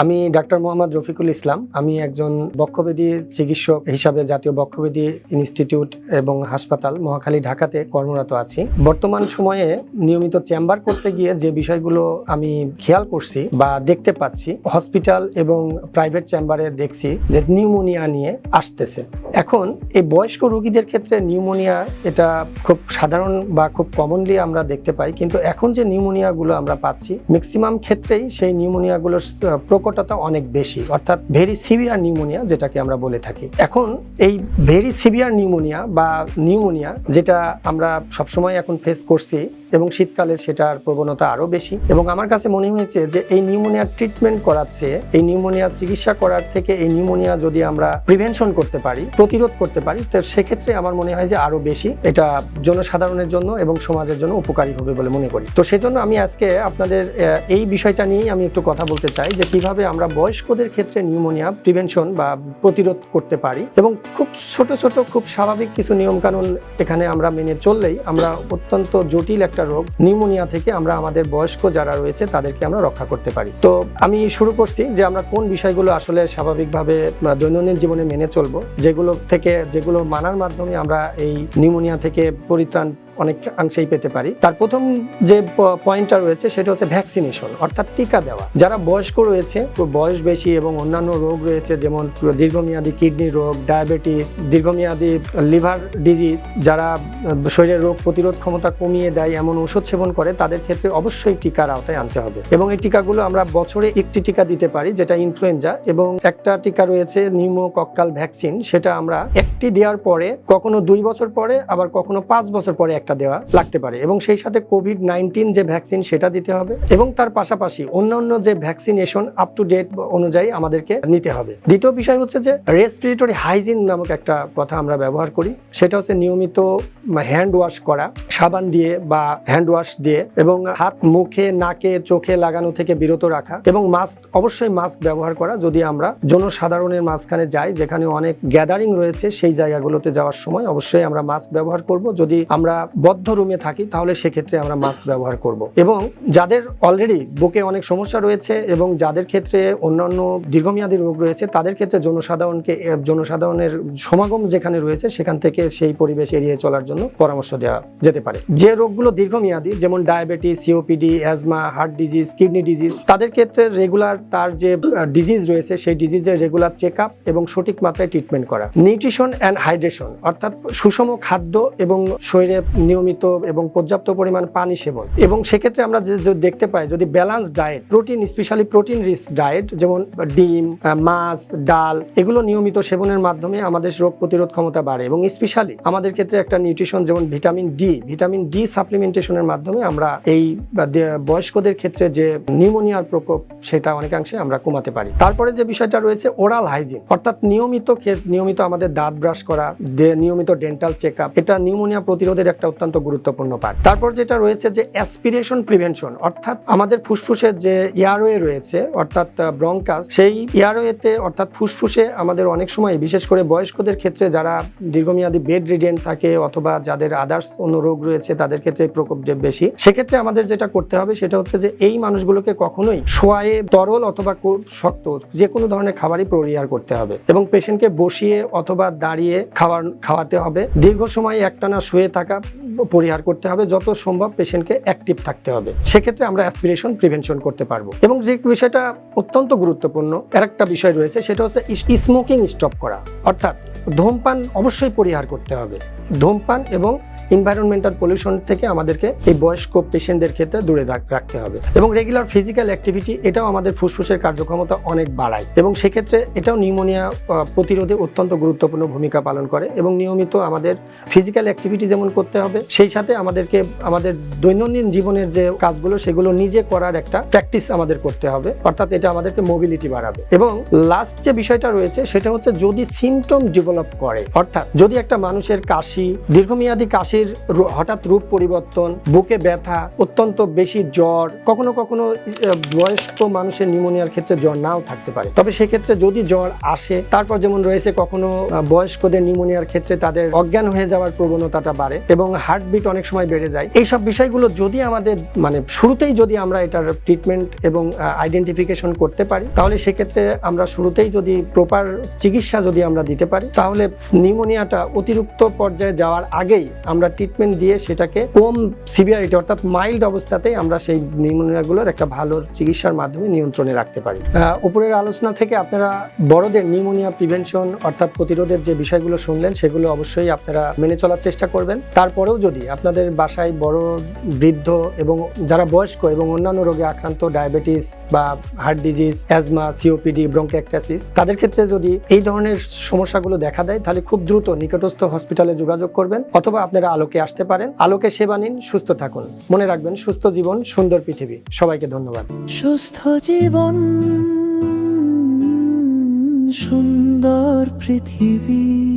আমি ডাক্তার মোহাম্মদ রফিকুল ইসলাম। আমি একজন বক্ষব্যাধি চিকিৎসক হিসাবে জাতীয় বক্ষব্যাধি ইনস্টিটিউট এবং হাসপাতাল মহাখালী ঢাকাতে কর্মরত আছি। বর্তমান সময়ে নিয়মিত চেম্বার করতে গিয়ে যে বিষয়গুলো আমি খেয়াল করছি বা দেখতে পাচ্ছি, হসপিটাল এবং প্রাইভেট চেম্বারে দেখছি যে নিউমোনিয়া নিয়ে আসতেছে। এখন এই বয়স্ক রোগীদের ক্ষেত্রে নিউমোনিয়া এটা খুব সাধারণ বা খুব কমনলি আমরা দেখতে পাই, কিন্তু এখন যে নিউমোনিয়াগুলো আমরা পাচ্ছি ম্যাক্সিমাম ক্ষেত্রেই সেই নিউমোনিয়াগুলোর প্রকটতা অনেক বেশি, অর্থাৎ ভেরি সিভিয়ার নিউমোনিয়া যেটাকে আমরা বলে থাকি। এখন এই ভেরি সিভিয়ার নিউমোনিয়া বা নিউমোনিয়া যেটা আমরা সবসময় এখন ফেস করছি এবং শীতকালে সেটার প্রবণতা আরও বেশি, এবং আমার কাছে মনে হয়েছে যে এই নিউমোনিয়ার ট্রিটমেন্ট করার চেয়ে এই নিউমোনিয়ার চিকিৎসা করার থেকে এই নিউমোনিয়া যদি আমরা প্রিভেনশন করতে পারি, প্রতিরোধ করতে পারি, তো সেক্ষেত্রে আমার মনে হয় যে আরও বেশি এটা জনসাধারণের জন্য এবং সমাজের জন্য উপকারী হবে বলে মনে করি। তো সেজন্য আমি আজকে আপনাদের এই বিষয়টা নিয়েই আমি একটু কথা বলতে চাই যে কিভাবে আমরা বয়স্কদের ক্ষেত্রে নিউমোনিয়া প্রিভেনশন বা প্রতিরোধ করতে পারি, এবং খুব ছোট ছোট খুব স্বাভাবিক কিছু নিয়মকানুন এখানে আমরা মেনে চললেই আমরা অত্যন্ত জটিল একটা রোগ নিউমোনিয়া থেকে আমরা আমাদের বয়স্ক যারা রয়েছে তাদেরকে আমরা রক্ষা করতে পারি। তো আমি শুরু করছি যে আমরা কোন বিষয়গুলো আসলে স্বাভাবিকভাবে দৈনন্দিন জীবনে মেনে চলবো, যেগুলো মানার মাধ্যমে আমরা এই নিউমোনিয়া থেকে পরিত্রাণ অনেকাংশেই পেতে পারি। তার প্রথম যে পয়েন্টটা রয়েছে সেটা হচ্ছে ভ্যাকসিনেশন, অর্থাৎ টিকা দেওয়া। যারা বয়স্ক রয়েছে, বয়স বেশি এবং অন্যান্য রোগ রয়েছে যেমন দীর্ঘমেয়াদী কিডনি রোগ, ডায়াবেটিস, দীর্ঘমেয়াদী লিভার ডিজিজ, যারা শরীরের রোগ প্রতিরোধ ক্ষমতা কমিয়ে দেয় এমন ওষুধ সেবন করে, তাদের ক্ষেত্রে অবশ্যই টিকার আওতায় আনতে হবে। এবং এই টিকাগুলো আমরা বছরে একটি টিকা দিতে পারি যেটা ইনফ্লুয়েঞ্জা, এবং একটা টিকা রয়েছে নিউমোকক্কাল ভ্যাকসিন, সেটা আমরা একটি দেওয়ার পরে কখনো 2 বছর পরে আবার কখনো 5 বছর পরে দেওয়া লাগতে পারে, এবং সেই সাথে কোভিড-19 যে ভ্যাকসিন সেটা দিতে হবে, এবং তার পাশাপাশি অন্যান্য যে ভ্যাকসিনেশন আপ টু ডেট অনুযায়ী আমাদেরকে নিতে হবে। দ্বিতীয় বিষয় হচ্ছে যে রেসপিরেটরি হাইজিন নামক একটা কথা আমরা ব্যবহার করি, সেটা হচ্ছে নিয়মিত হ্যান্ড ওয়াশ করা, সাবান দিয়ে বা হ্যান্ড ওয়াশ দিয়ে, এবং হাত মুখে, নাকে, চোখে লাগানো থেকে বিরত রাখা, এবং অবশ্যই মাস্ক ব্যবহার করা। যদি আমরা জনসাধারণের মাঝখানে যাই, যেখানে অনেক গ্যাদারিং রয়েছে, সেই জায়গাগুলোতে যাওয়ার সময় অবশ্যই আমরা মাস্ক ব্যবহার করব। যদি আমরা বদ্ধ রুমে থাকি তাহলে সেক্ষেত্রে আমরা মাস্ক ব্যবহার করব। এবং যাদের অলরেডি বুকে অনেক সমস্যা রয়েছে এবং যাদের ক্ষেত্রে অন্যান্য দীর্ঘমেয়াদী রোগ রয়েছে, তাদের ক্ষেত্রে জনসাধারণের সমাগম যেখানে রয়েছে সেখান থেকে সেই পরিবেশ এড়িয়ে চলার জন্য পরামর্শ দেওয়া যেতে পারে। যে রোগগুলো দীর্ঘমেয়াদী যেমন diabetes, COPD, asthma, heart disease, kidney disease, তাদের ক্ষেত্রে রেগুলার তার যে ডিজিজ রয়েছে সেই ডিজিজের রেগুলার চেক আপ এবং সঠিক মাত্রায় ট্রিটমেন্ট করা। নিউট্রিশন অ্যান্ড হাইড্রেশন, অর্থাৎ সুষম খাদ্য এবং শরীরে নিয়মিত এবং পর্যাপ্ত পরিমাণ পানি সেবন। এবং সেক্ষেত্রে আমরা দেখতে পাই যদি balance diet, protein, specially protein rich diet যেমন ডিম, মাছ, ডাল, এগুলো নিয়মিত সেবনের মাধ্যমে আমাদের রোগ প্রতিরোধ ক্ষমতা বাড়ে। এবং স্পেশালি আমাদের ক্ষেত্রে একটা নিউট্রিশন যেমন ভিটামিন ডি সাপ্লিমেন্টেশনের মাধ্যমে আমরা এই বয়স্কদের ক্ষেত্রে যে নিউমোনিয়ার প্রকোপ সেটা অনেকাংশে আমরা কমাতে পারি। তারপরে যে বিষয়টা রয়েছে ওরাল হাইজিন, অর্থাৎ নিয়মিত আমাদের দাঁত ব্রাশ করা, নিয়মিত ডেন্টাল চেক আপ, এটা নিউমোনিয়া প্রতিরোধের একটা অত্যন্ত গুরুত্বপূর্ণ পার্ট। তারপর যেটা রয়েছে যে অ্যাসপিরেশন প্রিভেনশন, অর্থাৎ আমাদের ফুসফুসের যে এয়ারওয়ে রয়েছে অর্থাৎ ব্রঙ্কাস, সেই এয়ারওয়েতে অর্থাৎ ফুসফুসে আমাদের অনেক সময় বিশেষ করে বয়স্কদের ক্ষেত্রে যারা দীর্ঘমেয়াদী বেড রিডেন থাকে অথবা যাদের আদার্স অন্য রোগ রয়েছে তাদের ক্ষেত্রে প্রকোপ বেশি। সেক্ষেত্রে আমাদের যেটা করতে হবে সেটা হচ্ছে যে এই মানুষগুলোকে কখনোই শোয়ায়ে তরল অথবা শক্ত যে কোনো ধরনের খাবারই পরিহার করতে হবে, এবং পেশেন্টকে বসিয়ে অথবা দাঁড়িয়ে খাওয়াতে হবে। দীর্ঘ সময় একটানা শুয়ে থাকা পরিহার করতে হবে, যত সম্ভব পেশেন্টকে অ্যাক্টিভ থাকতে হবে। সেক্ষেত্রে আমরা অ্যাসপিরেশন প্রিভেনশন করতে পারবো। এবং যে বিষয়টা অত্যন্ত গুরুত্বপূর্ণ আরেকটা বিষয় রয়েছে সেটা হচ্ছে স্মোকিং স্টপ করা, অর্থাৎ ধূমপান অবশ্যই পরিহার করতে হবে। ধূমপান এবং এনভায়রনমেন্টাল পলিউশন থেকে আমাদেরকে এই বয়স্ক পেশেন্টদের ক্ষেত্রে দূরে রাখতে হবে। এবং রেগুলার ফিজিক্যাল অ্যাক্টিভিটি, এটাও আমাদের ফুসফুসের কার্যক্ষমতা অনেক বাড়ায়, এবং সেক্ষেত্রে এটাও নিউমোনিয়া প্রতিরোধে অত্যন্ত গুরুত্বপূর্ণ ভূমিকা পালন করে। এবং নিয়মিত আমাদের ফিজিক্যাল অ্যাক্টিভিটি যেমন করতে হবে, সেই সাথে আমাদেরকে আমাদের দৈনন্দিন জীবনের যে কাজগুলো সেগুলো নিজে করার একটা প্র্যাকটিস আমাদের করতে হবে, অর্থাৎ এটা আমাদেরকে মোবিলিটি বাড়াবে। এবং লাস্ট যে বিষয়টা রয়েছে সেটা হচ্ছে যদি সিমটম ডেভেলপ ডেভেলপ করে। অর্থাৎ যদি একটা মানুষের কাশি, দীর্ঘমেয়াদী কাশির হঠাৎ রূপ পরিবর্তন, বুকে ব্যথা, অত্যন্ত বেশি জ্বর, কখনো কখনো বয়স্ক মানুষের নিউমোনিয়ার ক্ষেত্রে জ্বর নাও থাকতে পারে, তবে সেক্ষেত্রে যদি জ্বর আসে, তারপর যেমন রয়েছে কখনো বয়স্কদের নিউমোনিয়ার ক্ষেত্রে তাদের অজ্ঞান হয়ে যাওয়ার প্রবণতাটা বাড়ে এবং হার্টবিট অনেক সময় বেড়ে যায়। এইসব বিষয়গুলো যদি আমাদের শুরুতেই যদি আমরা এটার ট্রিটমেন্ট এবং আইডেন্টিফিকেশন করতে পারি, তাহলে সেক্ষেত্রে আমরা শুরুতেই যদি প্রপার চিকিৎসা যদি আমরা দিতে পারি, তাহলে নিউমোনিয়াটা অতিরিক্ত পর্যায়ে যাওয়ার আগেই আমরা ট্রিটমেন্ট দিয়ে সেটাকে কম সিভিয়ারিটি অর্থাৎ মাইল্ড অবস্থাতেই আমরা সেই নিউমোনিয়াগুলোর একটা ভালো চিকিৎসার মাধ্যমে নিয়ন্ত্রণে রাখতে পারি। উপরের আলোচনা থেকে আপনারা বড়দের নিউমোনিয়া প্রিভেনশন অর্থাৎ প্রতিরোধের যে বিষয়গুলো শুনলেন, সেগুলো অবশ্যই আপনারা মেনে চলার চেষ্টা করবেন। তারপরেও যদি আপনাদের বাসায় বড়, বৃদ্ধ এবং যারা বয়স্ক এবং অন্যান্য রোগে আক্রান্ত, ডায়াবেটিস বা হার্ট ডিজিজ, অ্যাজমা, সিওপিডি, ব্রঙ্কিয়াক্টাসিস, তাদের ক্ষেত্রে যদি এই ধরনের সমস্যাগুলো দেখা দেয়, তাহলে খুব দ্রুত নিকটস্থ হসপিটালে যোগাযোগ করবেন অথবা আপনারা আলোকে আসতে পারেন। আলোকে সেবা নিন, সুস্থ থাকুন। মনে রাখবেন, সুস্থ জীবন সুন্দর পৃথিবী। সবাইকে ধন্যবাদ। সুস্থ জীবন সুন্দর পৃথিবী।